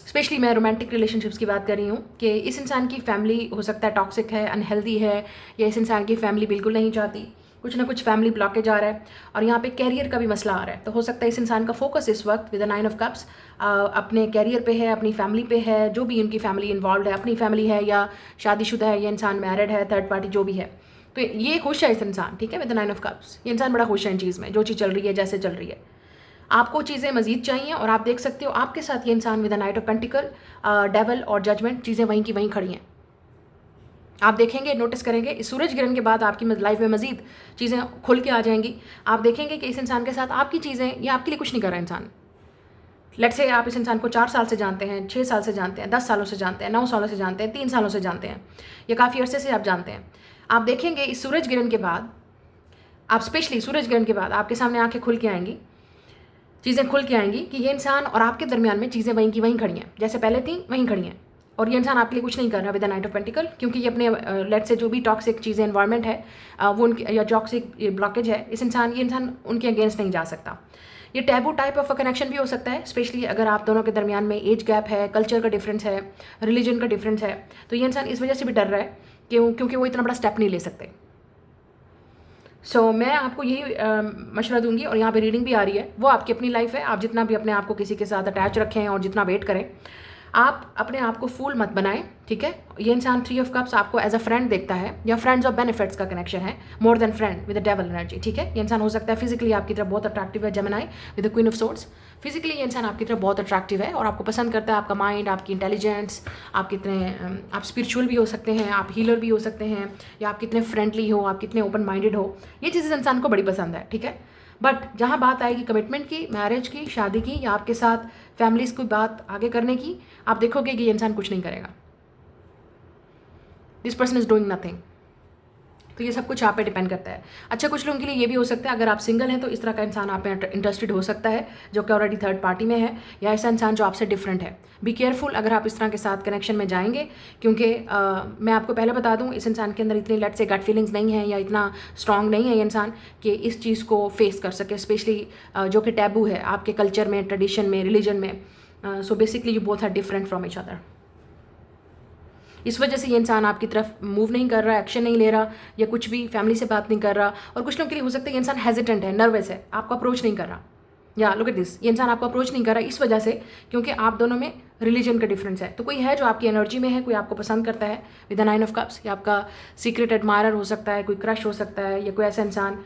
A: स्पेशली मैं रोमांटिक रिलेशनशिप्स की बात कर रही हूँ, कि इस इंसान की फैमिली हो सकता है टॉक्सिक है, अनहेल्दी है, या इस इंसान की फैमिली बिल्कुल नहीं चाहती, कुछ ना कुछ फैमिली ब्लॉकेज आ रहा है, और यहाँ पे कैरियर का भी मसला आ रहा है। तो हो सकता है इस इंसान का फोकस इस वक्त विद द 9 ऑफ कप्स अपने कैरियर पे है, अपनी फैमिली पे है, जो भी उनकी फैमिली इन्वॉल्व है, अपनी फैमिली है या शादीशुदा है, ये इंसान मैरिड है, थर्ड पार्टी जो भी है, तो ये खुश है इस इंसान, ठीक है, विद द 9 ऑफ कप्स। ये इंसान बड़ा खुश है इन चीज़ में, जो चीज़ चल रही है, जैसे चल रही है। आपको चीज़ें मज़ीद चाहिए और आप देख सकते हो आपके साथ ये इंसान with the night of pentacle, devil और जजमेंट, चीज़ें वहीं की वहीं खड़ी हैं। आप देखेंगे, नोटिस करेंगे, इस सूरज ग्रहण के बाद आपकी लाइफ में मज़ीद चीज़ें खुल के आ जाएंगी। आप देखेंगे कि इस इंसान के साथ आपकी चीज़ें, ये आपके लिए कुछ नहीं कर रहा इंसान। लेट से आप इस इंसान को 4 साल से जानते हैं, 6 साल से जानते हैं, 10 सालों से जानते हैं, 9 सालों से जानते हैं, 3 सालों से जानते हैं, या काफ़ी अरसे से आप जानते हैं। आप देखेंगे इस सूरज ग्रहण के बाद, आप स्पेशली सूरज ग्रहण के बाद आपके सामने आंखें खुल के आएंगी, चीज़ें खुल के आएंगी कि ये इंसान और आपके दरमियान में चीज़ें वहीं की वहीं खड़ी हैं, जैसे पहले थी वहीं खड़ी हैं। और ये इंसान आपके लिए कुछ नहीं कर रहा with the night of pentacle, क्योंकि ये अपने लेट से जो भी टॉक्सिक चीज़ें एनवायरनमेंट है वो उनकी, या टॉक्सिक ब्लॉकेज है, ये इंसान उनके अगेंस्ट नहीं जा सकता। ये टैबू टाइप ऑफ कनेक्शन भी हो सकता है, स्पेशली अगर आप दोनों के दरमियान में एज गैप है, कल्चर का डिफरेंस है, रिलीजन का डिफरेंस है, तो ये इंसान इस वजह से भी डर रहा है क्योंकि वो इतना बड़ा स्टेप नहीं ले सकते। मैं आपको यही मशवरा दूंगी, और यहाँ पे रीडिंग भी आ रही है, वो आपकी अपनी लाइफ है। आप जितना भी अपने आप को किसी के साथ अटैच रखें और जितना वेट करें, आप अपने आप को फूल मत बनाएं, ठीक है। ये इंसान 3 ऑफ कप्स आपको एज अ फ्रेंड देखता है, या फ्रेंड्स ऑफ बेनिफिट्स का कनेक्शन है, more than friend with the devil energy, ठीक है। ये इंसान हो सकता है फिजिकली आपकी तरफ बहुत अट्रैक्टिव है, Gemini with the queen of swords. Physically ये इंसान आपकी तरफ बहुत अट्रैक्टिव है और आपको पसंद करता है, आपका माइंड, आपकी इंटेलिजेंस, आप कितने आप स्पिरिचुअल भी हो सकते हैं, आप हीलर भी हो सकते हैं, या आप कितने फ्रेंडली हो, आप कितने ओपन माइंडेड हो, ये चीज़ इस इंसान को बड़ी पसंद है, ठीक है। बट जहाँ बात आएगी कमिटमेंट की, मैरिज की, शादी की, या आपके साथ फैमिलीज की बात आगे करने की, आप देखोगे कि ये इंसान कुछ नहीं करेगा। This person is doing nothing. तो ये सब कुछ आप पे डिपेंड करता है। अच्छा, कुछ लोगों के लिए ये भी हो सकता है, अगर आप सिंगल हैं तो इस तरह का इंसान आप पे इंटरेस्टेड हो सकता है जो कि ऑलरेडी थर्ड पार्टी में है, या ऐसा इंसान जो आपसे डिफरेंट है। बी केयरफुल अगर आप इस तरह के साथ कनेक्शन में जाएंगे, क्योंकि मैं आपको पहले बता दूं, इस इंसान के अंदर इतनी लेट से गट फीलिंग्स नहीं है, या इतना स्ट्रांग नहीं है ये इंसान कि इस चीज़ को फेस कर सके, स्पेशली जो कि टैबू है आपके कल्चर में, ट्रेडिशन में, रिलीजन में। So basically you both are different from each other. इस वजह से ये इंसान आपकी तरफ मूव नहीं कर रहा, एक्शन नहीं ले रहा, या कुछ भी फैमिली से बात नहीं कर रहा। और कुछ लोगों के लिए हो सकता है ये इंसान हेजिटेंट है, नर्वस है, आपको अप्रोच नहीं कर रहा। या लुक एट दिस, ये इंसान आपको अप्रोच नहीं कर रहा इस वजह से क्योंकि आप दोनों में रिलीजन का डिफरेंस है। तो कोई है जो आपकी एनर्जी में है, कोई आपको पसंद करता है विद द 9 ऑफ कप्स, या आपका सीक्रेट एडमायरर हो सकता है, कोई क्रश हो सकता है, या कोई ऐसा इंसान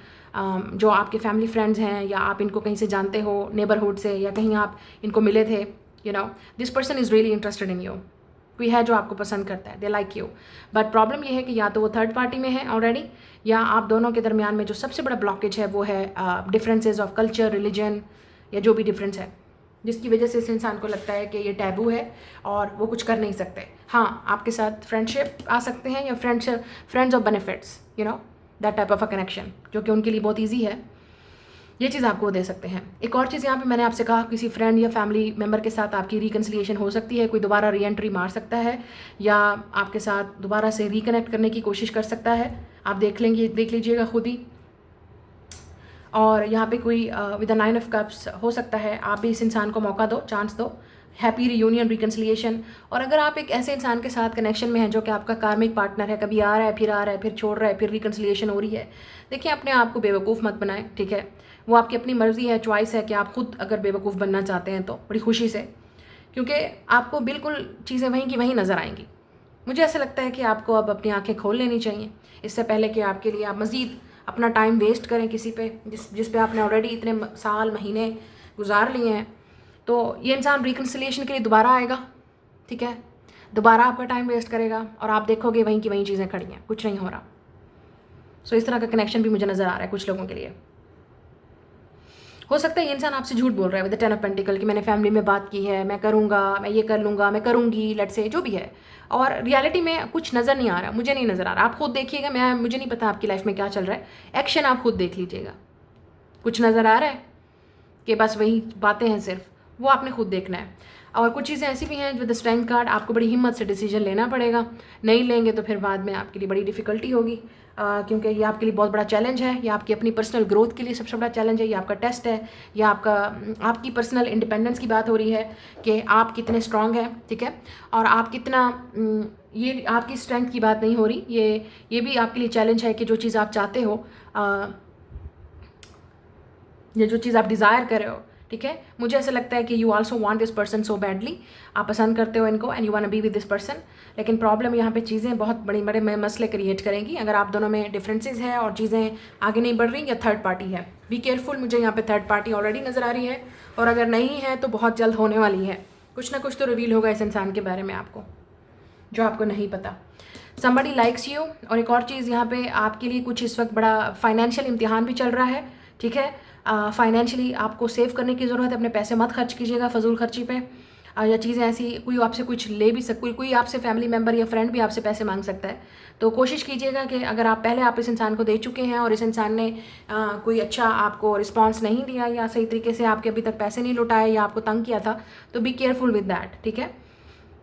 A: जो आपके फैमिली फ्रेंड्स हैं, या आप इनको कहीं से जानते हो, नेबरहुड से, या कहीं आप इनको मिले थे। You know this person is really interested in you. कोई है जो आपको पसंद करता है, they like you. But problem ये है कि या तो वो थर्ड पार्टी में है ऑलरेडी, या आप दोनों के दरमियान में जो सबसे बड़ा ब्लॉकेज है वो है डिफरेंसेस ऑफ कल्चर, रिलीजन, या जो भी डिफरेंस है, जिसकी वजह से इस इंसान को लगता है कि ये टैबू है और वो कुछ कर नहीं सकते। हाँ, आपके साथ फ्रेंडशिप आ सकते हैं, या friends of benefits, you know that type of a connection, जो कि उनके लिए बहुत ईजी है। ये चीज़ आपको दे सकते हैं। एक और चीज़ यहाँ पे मैंने आपसे कहा, किसी फ्रेंड या फैमिली मेम्बर के साथ आपकी रिकन्सिलिएशन हो सकती है, कोई दोबारा री एंट्री मार सकता है, या आपके साथ दोबारा से रिकनेक्ट करने की कोशिश कर सकता है। आप देख लीजिएगा खुद ही। और यहाँ पे कोई विद द 9 ऑफ कप्स हो सकता है, आप भी इस इंसान को मौका दो, चांस दो, हैप्पी रियूनियन, रिकन्सिलिएशन। और अगर आप एक ऐसे इंसान के साथ कनेक्शन में हैं जो कि आपका कार्मिक पार्टनर है, कभी आ रहा है, फिर छोड़ रहा है, फिर रिकन्सिलिएशन हो रही है, देखिए अपने आप को बेवकूफ़ मत बनाएं, ठीक है। वो आपकी अपनी मर्ज़ी है, चॉइस है कि आप खुद अगर बेवकूफ़ बनना चाहते हैं तो बड़ी खुशी से, क्योंकि आपको बिल्कुल चीज़ें वहीं की वहीं नज़र आएंगी। मुझे ऐसा लगता है कि आपको अब अपनी आंखें खोल लेनी चाहिए, इससे पहले कि आपके लिए आप मज़ीद अपना टाइम वेस्ट करें किसी पे जिस पे आपने ऑलरेडी इतने साल, महीने गुजार लिए हैं। तो ये इंसान रिकन्सिलिएशन के लिए दोबारा आएगा, ठीक है, दोबारा आपका टाइम वेस्ट करेगा, और आप देखोगे वहीं की वहीं चीज़ें खड़ी हैं, कुछ नहीं हो रहा। इस तरह का कनेक्शन भी मुझे नज़र आ रहा है कुछ लोगों के लिए। हो सकता है ये इंसान आपसे झूठ बोल रहा है विद द 10 ऑफ पेंटिकल कि मैंने फैमिली में बात की है, मैं करूँगा, मैं ये कर लूँगा, मैं करूँगी, लेट्स से जो भी है, और रियलिटी में कुछ नज़र नहीं आ रहा, मुझे नहीं नज़र आ रहा। आप खुद देखिएगा, मुझे नहीं पता आपकी लाइफ में क्या चल रहा है, एक्शन आप खुद देख लीजिएगा। कुछ नज़र आ रहा है कि बस वही बातें हैं सिर्फ, वो आपने खुद देखना है। और कुछ चीज़ें ऐसी भी हैं विद द स्ट्रेंथ कार्ड, आपको बड़ी हिम्मत से डिसीजन लेना पड़ेगा, नहीं लेंगे तो फिर बाद में आपके लिए बड़ी डिफ़िकल्टी होगी, क्योंकि ये आपके लिए बहुत बड़ा चैलेंज है, ये आपकी अपनी पर्सनल ग्रोथ के लिए सबसे बड़ा चैलेंज है, ये आपका टेस्ट है, या आपकी पर्सनल इंडिपेंडेंस की बात हो रही है कि आप कितने स्ट्रांग हैं, ठीक है। और आप कितना, ये आपकी स्ट्रेंथ की बात नहीं हो रही, ये भी आपके लिए चैलेंज है कि जो चीज़ आप चाहते हो, या जो चीज़ आप डिज़ायर कर रहे हो, ठीक है। मुझे ऐसा लगता है कि you also want this person so badly, आप पसंद करते हो इनको and you want to be with this person, लेकिन प्रॉब्लम यहाँ पे चीज़ें बहुत बड़े बड़े मसले क्रिएट करेंगी अगर आप दोनों में डिफरेंसेस है और चीज़ें आगे नहीं बढ़ रही या थर्ड पार्टी है। बी केयरफुल, मुझे यहाँ पे थर्ड पार्टी ऑलरेडी नज़र आ रही है और अगर नहीं है तो बहुत जल्द होने वाली है। कुछ ना कुछ तो रिवील होगा इस इंसान के बारे में आपको जो आपको नहीं पता। somebody likes you। और एक और चीज़ यहाँ पे आपके लिए कुछ इस वक्त बड़ा फाइनेंशियल इम्तिहान भी चल रहा है, ठीक है। फाइनेंशियली आपको सेव करने की ज़रूरत है, अपने पैसे मत खर्च कीजिएगा फजूल खर्ची पे या चीज़ें ऐसी कोई आपसे कुछ ले भी कोई आपसे फैमिली मेम्बर या फ्रेंड भी आपसे पैसे मांग सकता है, तो कोशिश कीजिएगा कि अगर आप पहले आप इस इंसान को दे चुके हैं और इस इंसान ने कोई अच्छा आपको रिस्पांस नहीं दिया या सही तरीके से आपके अभी तक पैसे नहीं लौटाए या आपको तंग किया था, तो बी केयरफुल विद दैट, ठीक है।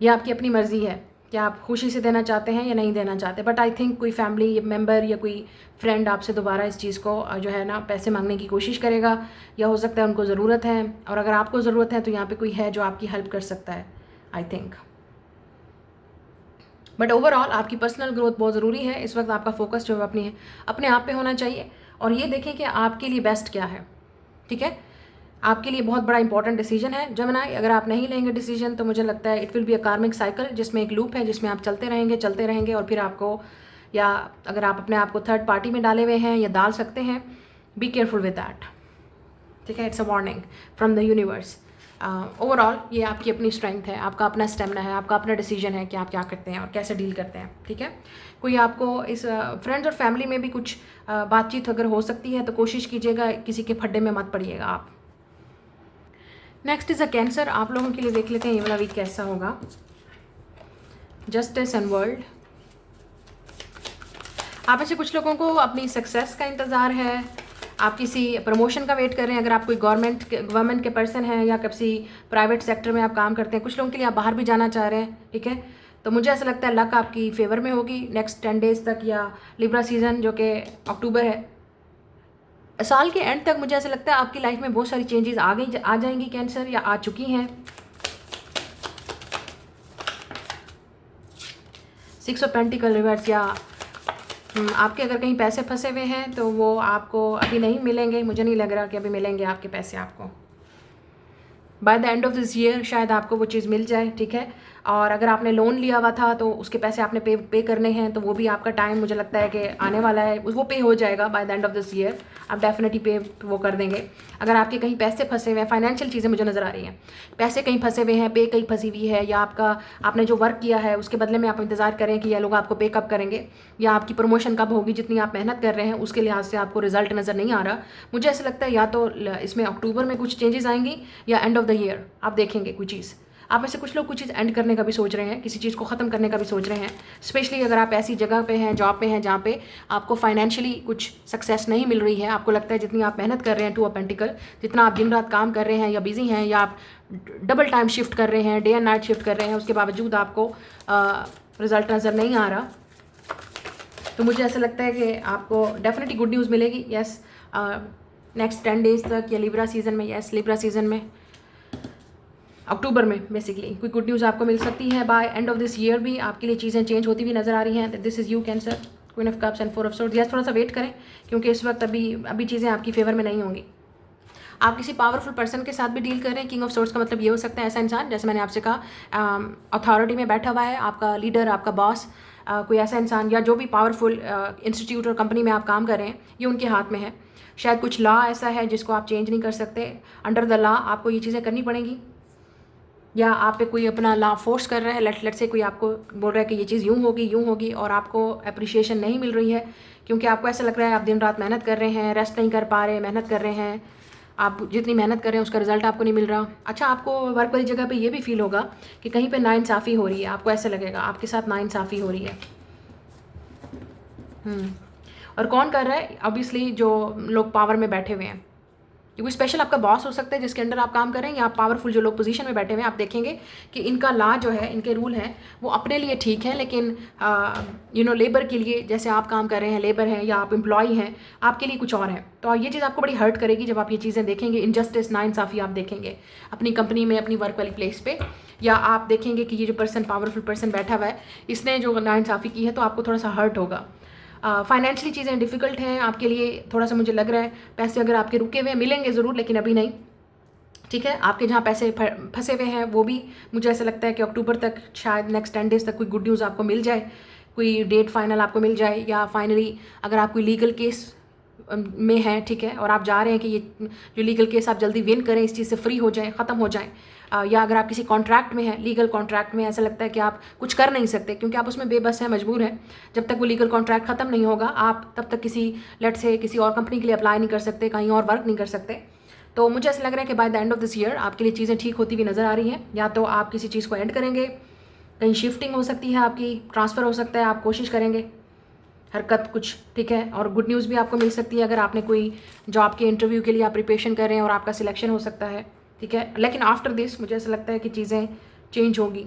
A: यह आपकी अपनी मर्ज़ी है कि आप खुशी से देना चाहते हैं या नहीं देना चाहते, बट आई थिंक कोई फैमिली मेम्बर या कोई फ्रेंड आपसे दोबारा इस चीज़ को जो है ना पैसे मांगने की कोशिश करेगा, या हो सकता है उनको ज़रूरत है, और अगर आपको ज़रूरत है तो यहाँ पे कोई है जो आपकी हेल्प कर सकता है, आई थिंक। बट ओवरऑल आपकी पर्सनल ग्रोथ बहुत ज़रूरी है इस वक्त। आपका फोकस जो है अपने आप पे होना चाहिए और ये देखें कि आपके लिए बेस्ट क्या है, ठीक है। आपके लिए बहुत बड़ा इंपॉर्टेंट डिसीजन है जेमिनी। अगर आप नहीं लेंगे डिसीजन तो मुझे लगता है इट विल बी अ कार्मिक साइकिल, जिसमें एक लूप है जिसमें आप चलते रहेंगे और फिर आपको, या अगर आप अपने आप को थर्ड पार्टी में डाले हुए हैं या डाल सकते हैं, बी केयरफुल विद दैट, ठीक है। It's a warning from the universe. Overall ये आपकी अपनी स्ट्रेंथ है, आपका अपना स्टेमिना है, आपका अपना डिसीजन है कि आप क्या करते हैं और कैसे डील करते हैं, ठीक है। कोई आपको इस फ्रेंड्स और फैमिली में भी कुछ बातचीत अगर हो सकती है तो कोशिश कीजिएगा किसी के फड्डे में मत पड़िएगा आप। Next is a cancer. आप लोगों के लिए देख लेते हैं ये वाला वीक कैसा होगा। Justice and world. आप में से कुछ लोगों को अपनी सक्सेस का इंतज़ार है, आप किसी प्रमोशन का वेट कर रहे हैं, अगर आप कोई गवर्नमेंट के पर्सन हैं या किसी प्राइवेट सेक्टर में आप काम करते हैं। कुछ लोगों के लिए आप बाहर भी जाना चाह रहे हैं, ठीक है। तो मुझे ऐसा लगता है लक आपकी फेवर में होगी नेक्स्ट 10 डेज़ तक, या लिब्रा सीज़न जो कि अक्टूबर है, साल के एंड तक मुझे ऐसा लगता है आपकी लाइफ में बहुत सारी चेंजेस आ जाएंगी कैंसर, या आ चुकी हैं। 6 ऑफ पेंटिकल रिवर्स, या आपके अगर कहीं पैसे फंसे हुए हैं तो वो आपको अभी नहीं मिलेंगे। मुझे नहीं लग रहा कि अभी मिलेंगे आपके पैसे आपको। By the end of this year शायद आपको वो चीज़ मिल जाए, ठीक है। और अगर आपने लोन लिया हुआ था तो उसके पैसे आपने पे करने हैं, तो वो भी आपका टाइम मुझे लगता है कि आने वाला है, वो पे हो जाएगा by the end of this year. आप डेफिनेटली पे वो कर देंगे। अगर आपके कहीं पैसे फंसे हुए हैं, फाइनेंशियल चीज़ें मुझे नज़र आ रही हैं, पैसे कहीं फंसे हुए हैं, पे कहीं फंसी हुई है, या आपने जो वर्क किया है उसके बदले में आप इंतज़ार करें कि ये लोग आपको पे कब करेंगे, या आपकी प्रमोशन कब होगी, जितनी आप मेहनत कर रहे हैं उसके लिहाज से आपको रिजल्ट नज़र नहीं आ रहा। मुझे ऐसा लगता है या तो इसमें अक्टूबर में कुछ चेंजेस आएंगी या एंड ऑफ द ईयर आप देखेंगे कोई चीज़। आप में से कुछ लोग कुछ चीज़ एंड करने का भी सोच रहे हैं, किसी चीज़ को ख़त्म करने का भी सोच रहे हैं, स्पेशली अगर आप ऐसी जगह पे हैं, जॉब पे हैं जहाँ पे आपको फाइनेंशियली कुछ सक्सेस नहीं मिल रही है। आपको लगता है जितनी आप मेहनत कर रहे हैं, 2 ऑफ पेंटिकल, जितना आप दिन रात काम कर रहे हैं या बिजी हैं, या आप डबल टाइम शिफ्ट कर रहे हैं, डे एंड नाइट शिफ्ट कर रहे हैं, उसके बावजूद आपको रिजल्ट नज़र नहीं आ रहा, तो मुझे ऐसा लगता है कि आपको डेफिनेटली गुड न्यूज़ मिलेगी। यस, नेक्स्ट 10 डेज़ तक, या लिब्रा सीज़न में, यस लिब्रा सीज़न में अक्टूबर में बेसिकली कोई गुड न्यूज़ आपको मिल सकती है। By end of this year भी आपके लिए चीज़ें चेंज होती हुई नज़र आ रही हैं। This is you cancer, queen of cups and 4 of swords. Yes, थोड़ा सा वेट करें क्योंकि इस वक्त अभी चीज़ें आपकी फेवर में नहीं होंगी। आप किसी पावरफुल पर्सन के साथ भी डील कर रहे हैं। किंग ऑफ सोर्ड्स का मतलब ये हो सकता है ऐसा इंसान, जैसे मैंने आपसे कहा, अथॉरिटी में बैठा हुआ है, आपका लीडर, आपका बॉस, कोई ऐसा इंसान, या जो भी पावरफुल इंस्टीट्यूट और कंपनी में आप काम कर रहे हैं, ये उनके हाथ में है। शायद कुछ लॉ ऐसा है जिसको आप चेंज नहीं कर सकते। अंडर द लॉ आपको ये चीज़ें करनी पड़ेंगी, या आप पे कोई अपना लॉ फोर्स कर रहा है। लेट से कोई आपको बोल रहा है कि ये चीज़ यूँ होगी और आपको अप्रिशिएशन नहीं मिल रही है, क्योंकि आपको ऐसा लग रहा है आप दिन रात मेहनत कर रहे हैं, रेस्ट नहीं कर पा रहे, मेहनत कर रहे हैं, आप जितनी मेहनत कर रहे हैं उसका रिजल्ट आपको नहीं मिल रहा। अच्छा, आपको वर्क वाली जगह पे ये भी फील होगा कि कहीं पे नाइंसाफ़ी हो रही है, आपको ऐसा लगेगा आपके साथ नाइंसाफ़ी हो रही है। और कौन कर रहा है? ऑब्वियसली जो लोग पावर में बैठे हुए हैं। कोई स्पेशल आपका बॉस हो सकता है जिसके अंडर आप काम कर रहे हैं, या आप पावरफुल जो लोग पोजीशन में बैठे हुए हैं। आप देखेंगे कि इनका लॉ जो है, इनके रूल हैं, वो अपने लिए ठीक है, लेकिन लेबर के लिए, जैसे आप काम कर रहे हैं, लेबर हैं या आप एम्प्लॉय हैं, आपके लिए कुछ और है। तो ये चीज़ आपको बड़ी हर्ट करेगी जब आप ये चीज़ें देखेंगे। इनजस्टिस, नाइंसाफ़ी आप देखेंगे अपनी कंपनी में, अपनी वर्क वाली प्लेस पे, या आप देखेंगे कि ये जो पर्सन, पावरफुल पर्सन बैठा हुआ है, इसने जो नाइंसाफ़ी की है, तो आपको थोड़ा सा हर्ट होगा। फाइनेंशियली चीज़ें डिफ़िकल्ट हैं आपके लिए, थोड़ा सा मुझे लग रहा है। पैसे अगर आपके रुके हुए मिलेंगे ज़रूर, लेकिन अभी नहीं। ठीक है, आपके जहाँ पैसे फंसे हुए हैं वो भी मुझे ऐसा लगता है कि अक्टूबर तक, शायद नेक्स्ट 10 डेज़ तक कोई गुड न्यूज़ आपको मिल जाए, कोई डेट फाइनल आपको मिल जाए, या फाइनली अगर आप कोई लीगल केस में हैं, ठीक है, और आप जा रहे हैं कि ये जो लीगल केस आप जल्दी विन करें, इस चीज़ से फ्री हो जाएं, ख़त्म हो जाएं, या अगर आप किसी कॉन्ट्रैक्ट में हैं, लीगल कॉन्ट्रैक्ट में, ऐसा लगता है कि आप कुछ कर नहीं सकते क्योंकि आप उसमें बेबस हैं, मजबूर हैं, जब तक वो लीगल कॉन्ट्रैक्ट ख़त्म नहीं होगा आप तब तक किसी लेट से किसी और कंपनी के लिए अप्लाई नहीं कर सकते, कहीं और वर्क नहीं कर सकते। तो मुझे ऐसा लग रहा है कि by the end of this year आपके लिए चीज़ें ठीक होती हुई नज़र आ रही हैं। या तो आप किसी चीज़ को एंड करेंगे, कहीं शिफ्टिंग हो सकती है आपकी, ट्रांसफ़र हो सकता है, आप कोशिश करेंगे हरकत कुछ, ठीक है, और गुड न्यूज़ भी आपको मिल सकती है अगर आपने कोई जॉब के इंटरव्यू के लिए आप प्रिपरेशन कर रहे हैं और आपका सिलेक्शन हो सकता है, ठीक है। लेकिन आफ्टर दिस मुझे ऐसा लगता है कि चीज़ें चेंज होगी।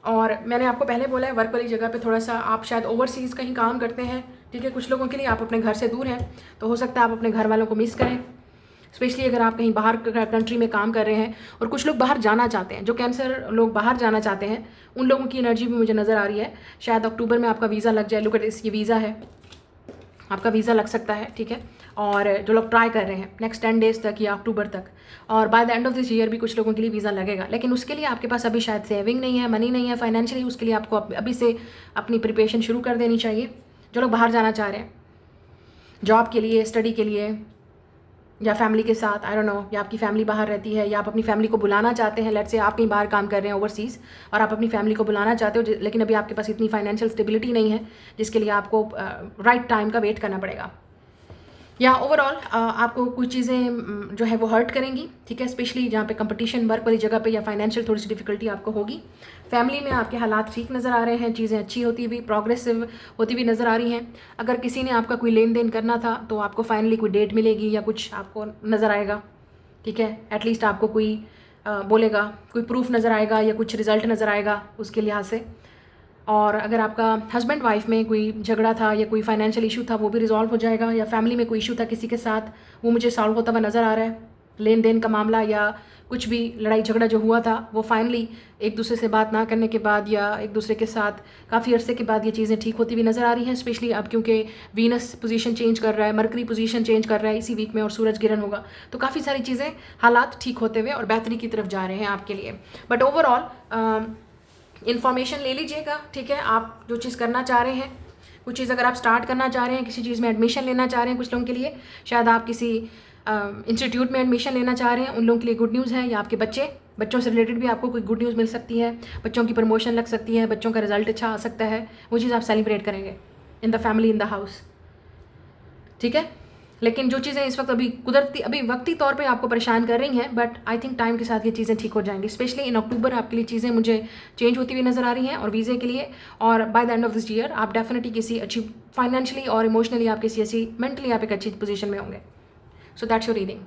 A: और मैंने आपको पहले बोला है, वर्क वाली जगह पे थोड़ा सा आप शायद ओवरसीज़ कहीं काम करते हैं, ठीक है, कुछ लोगों के लिए आप अपने घर से दूर हैं, तो हो सकता है आप अपने घर वालों को मिस करें, स्पेशली अगर आप कहीं बाहर कंट्री में काम कर रहे हैं। और कुछ लोग बाहर जाना चाहते हैं, जो कैंसर लोग बाहर जाना चाहते हैं, उन लोगों की एनर्जी भी मुझे नज़र आ रही है। शायद अक्टूबर में आपका वीज़ा लग जाए, लुक एट दिस, ये वीज़ा है, आपका वीज़ा लग सकता है, ठीक है। और जो लोग ट्राई कर रहे हैं नेक्स्ट 10 डेज़ तक या अक्टूबर तक, और by the end of this year भी कुछ लोगों के लिए वीज़ा लगेगा, लेकिन उसके लिए आपके पास अभी शायद सेविंग नहीं है, मनी नहीं है फाइनेंशियली, उसके लिए आपको अभी से अपनी प्रिपरेशन शुरू कर देनी चाहिए। जो लोग बाहर जाना चाह रहे हैं जॉब के लिए, स्टडी के लिए, या फैमिली के साथ, आई डोंट नो, या आपकी फैमिली बाहर रहती है, या आप अपनी फैमिली को बुलाना चाहते हैं, लेट्स से आप कहीं बाहर काम कर रहे हैं ओवरसीज़ और आप अपनी फैमिली को बुलाना चाहते हो, लेकिन अभी आपके पास इतनी फाइनेंशियल स्टेबिलिटी नहीं है जिसके लिए आपको राइट टाइम का वेट करना पड़ेगा। या ओवरऑल आपको कुछ चीज़ें जो है वो हर्ट करेंगी, ठीक है, स्पेशली जहाँ पे कंपटीशन वर्क वाली जगह पे या फाइनेंशियल थोड़ी सी डिफिकल्टी आपको होगी। फैमिली में आपके हालात ठीक नज़र आ रहे हैं, चीज़ें अच्छी होती हुई, प्रोग्रेसिव होती हुई नज़र आ रही हैं। अगर किसी ने आपका कोई लेन देन करना था तो आपको फाइनली कोई डेट मिलेगी या कुछ आपको नज़र आएगा, ठीक है, एटलीस्ट आपको कोई बोलेगा, कोई प्रूफ नज़र आएगा या कुछ रिजल्ट नज़र आएगा उसके लिहाज से। और अगर आपका हस्बैंड वाइफ में कोई झगड़ा था या कोई फाइनेंशियल इशू था वो भी रिजॉल्व हो जाएगा, या फैमिली में कोई इशू था किसी के साथ वो मुझे सॉल्व होता हुआ नज़र आ रहा है। लेन देन का मामला या कुछ भी लड़ाई झगड़ा जो हुआ था वो फाइनली एक दूसरे से बात ना करने के बाद या एक दूसरे के साथ काफ़ी अरसे के बाद ये चीज़ें ठीक होती हुई नज़र आ रही हैं। स्पेशली अब क्योंकि वीनस पोजीशन चेंज कर रहा है, मरकरी पोजीशन चेंज कर रहा है इसी वीक में, और सूरज गिरन होगा, तो काफ़ी सारी चीज़ें, हालात ठीक होते हुए और बेहतरी की तरफ जा रहे हैं आपके लिए। बट ओवरऑल इन्फॉर्मेशन ले लीजिएगा, ठीक है, आप जो चीज़ करना चाह रहे हैं, कुछ चीज़ अगर आप स्टार्ट करना चाह रहे हैं, किसी चीज़ में एडमिशन लेना चाह रहे हैं, कुछ लोगों के लिए शायद आप किसी इंस्टीट्यूट में एडमिशन लेना चाह रहे हैं, उन लोगों के लिए गुड न्यूज़ है। या आपके बच्चों से रिलेटेड भी आपको कोई गुड न्यूज़ मिल सकती है, बच्चों की प्रमोशन लग सकती है, बच्चों का रिजल्ट अच्छा आ सकता है, वो चीज़ आप सेलिब्रेट करेंगे in the family, in the house, ठीक है। लेकिन जो चीज़ें इस वक्त अभी वक्ती तौर पे आपको परेशान कर रही हैं, बट आई थिंक टाइम के साथ ये चीज़ें ठीक हो जाएंगी। स्पेशली इन अक्टूबर आपके लिए चीज़ें मुझे चेंज होती हुई नज़र आ रही हैं और वीज़े के लिए, और by the end of this year आप डेफिनेटली किसी अच्छी फाइनेंशियली और इमोशनली आप किसी ऐसी मेंटली आप एक अच्छी पोजीशन में होंगे। So that's your reading.